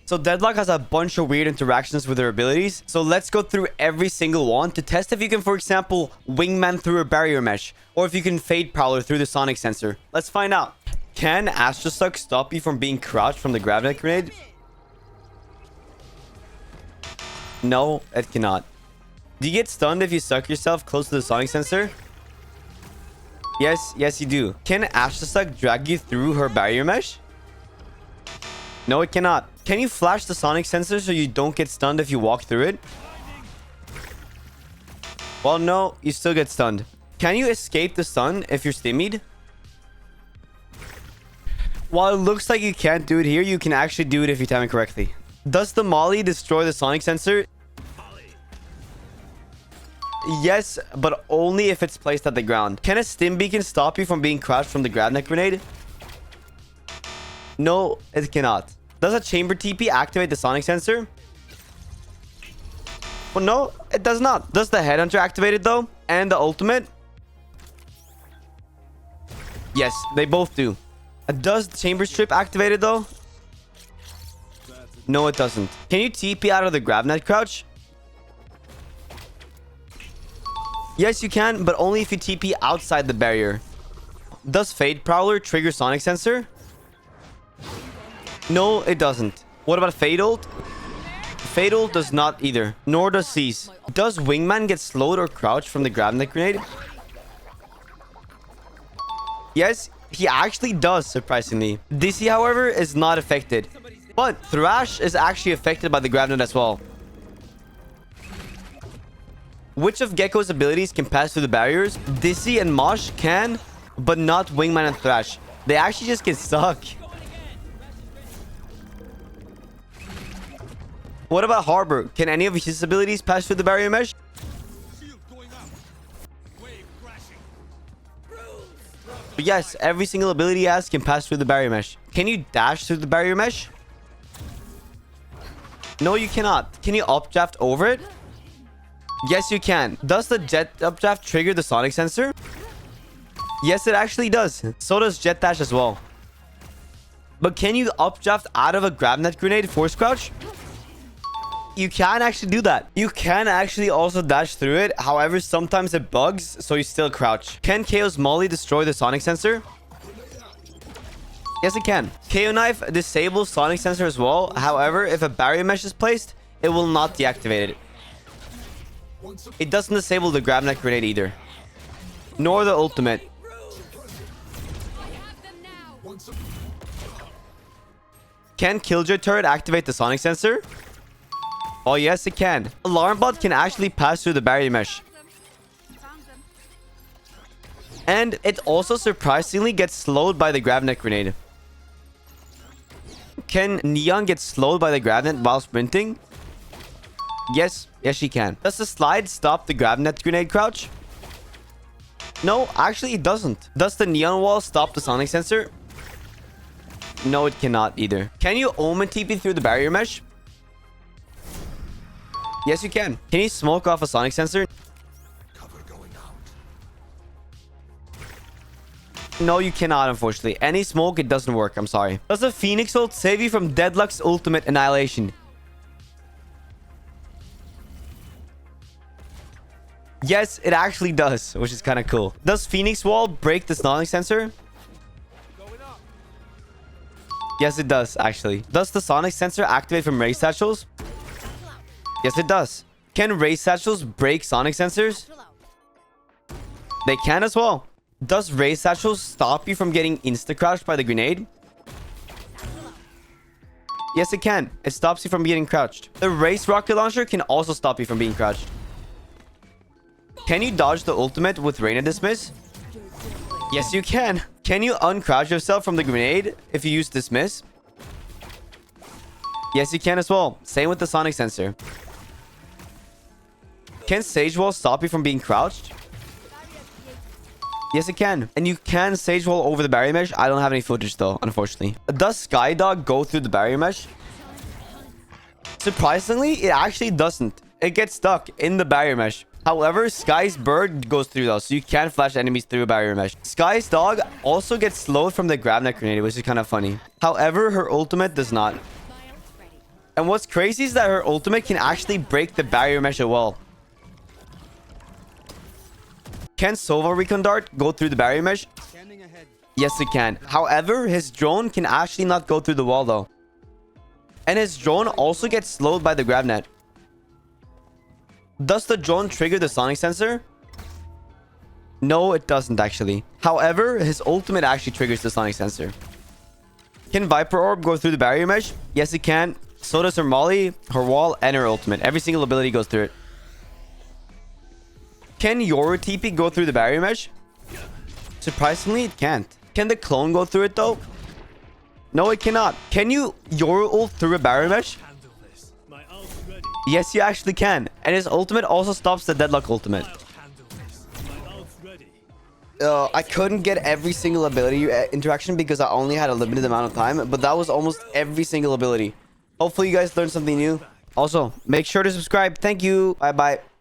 So Deadlock has a bunch of weird interactions with her abilities. So let's go through every single one to test if you can, for example, wingman through a barrier mesh, or if you can fade prowler through the sonic sensor. Let's find out. Can Astro Suck stop you from being crouched from the gravnet grenade? No, it cannot. Do you get stunned if you suck yourself close to the sonic sensor? Yes, you do. Can Astro Suck drag you through her barrier mesh? No, it cannot. Can you flash the sonic sensor so you don't get stunned if you walk through it? Well, no, you still get stunned. Can you escape the stun if you're stimmied? While it looks like you can't do it here, you can actually do it if you time it correctly. Does the molly destroy the sonic sensor? Yes, but only if it's placed at the ground. Can a stim beacon stop you from being crouched from the gravnet grenade? No, it cannot. Does a chamber TP activate the sonic sensor? Well, no, it does not. Does the headhunter activate it though? And the ultimate? Yes, they both do. Does the chamber strip activate it though? No, it doesn't. Can you TP out of the gravnet crouch? Yes, you can, but only if you TP outside the barrier. Does Fade Prowler trigger sonic sensor? No, it doesn't. What about Fade Ult? Fade Ult does not either, nor does Seize. Does Wingman get slowed or crouched from the gravnet grenade? Yes, he actually does, surprisingly. DC, however, is not affected. But Thrash is actually affected by the gravnet as well. Which of Gekko's abilities can pass through the barriers? Dizzy and Mosh can, but not Wingman and Thrash. They actually just get stuck. What about Harbor? Can any of his abilities pass through the barrier mesh? But yes, every single ability he has can pass through the barrier mesh. Can you dash through the barrier mesh? No, you cannot. Can you updraft over it? Yes, you can. Does the jet updraft trigger the sonic sensor? Yes, it actually does. So does jet dash as well. But can you updraft out of a gravnet grenade force crouch? You can actually do that. You can actually also dash through it. However, sometimes it bugs, so you still crouch. Can KO's Molly destroy the sonic sensor? Yes, it can. KO Knife disables sonic sensor as well. However, if a barrier mesh is placed, it will not deactivate it. It doesn't disable the gravnet grenade either. Nor the ultimate. Can Killjoy turret activate the sonic sensor? Oh, yes, it can. Alarm bot can actually pass through the barrier mesh. And it also surprisingly gets slowed by the gravnet grenade. Can Neon get slowed by the gravnet while sprinting? Yes, she can. Does the slide stop the gravnet grenade crouch? No, actually it doesn't. Does the neon wall stop the sonic sensor? No, it cannot either. Can you Omen TP through the barrier mesh? Yes, you can. Can you smoke off a sonic sensor? No, you cannot, unfortunately. Any smoke, it doesn't work. I'm sorry. Does the Phoenix ult save you from Deadlock's ultimate annihilation? Yes, it actually does, which is kind of cool. Does Phoenix Wall break the sonic sensor? Yes, it does, actually. Does the sonic sensor activate from Raze satchels? Yes, it does. Can Raze satchels break sonic sensors? They can as well. Does Raze satchels stop you from getting insta-crouched by the grenade? Yes, it can. It stops you from getting crouched. The Raze rocket launcher can also stop you from being crouched. Can you dodge the ultimate with Reina Dismiss? Yes, you can. Can you uncrouch yourself from the grenade if you use Dismiss? Yes, you can as well. Same with the sonic sensor. Can Sage Wall stop you from being crouched? Yes, it can. And you can Sage Wall over the barrier mesh. I don't have any footage though, unfortunately. Does Sky Dog go through the barrier mesh? Surprisingly, it actually doesn't. It gets stuck in the barrier mesh. However, Sky's bird goes through though, so you can flash enemies through a barrier mesh. Sky's dog also gets slowed from the gravnet grenade, which is kind of funny. However, her ultimate does not. And what's crazy is that her ultimate can actually break the barrier mesh as well. Can Sova recon dart go through the barrier mesh? Yes, it can. However, his drone can actually not go through the wall though. And his drone also gets slowed by the grab net. Does the drone trigger the sonic sensor? No, it doesn't actually. However, his ultimate actually triggers the sonic sensor. Can Viper Orb go through the barrier mesh? Yes, it can. So does her Molly, her wall, and her ultimate. Every single ability goes through it. Can Yoru TP go through the barrier mesh? Surprisingly, it can't. Can the clone go through it though? No, it cannot. Can you Yoru ult through a barrier mesh? Yes, you actually can. And his ultimate also stops the Deadlock ultimate. I couldn't get every single ability interaction because I only had a limited amount of time, but that was almost every single ability. Hopefully you guys learned something new. Also, make sure to subscribe. Thank you. Bye bye.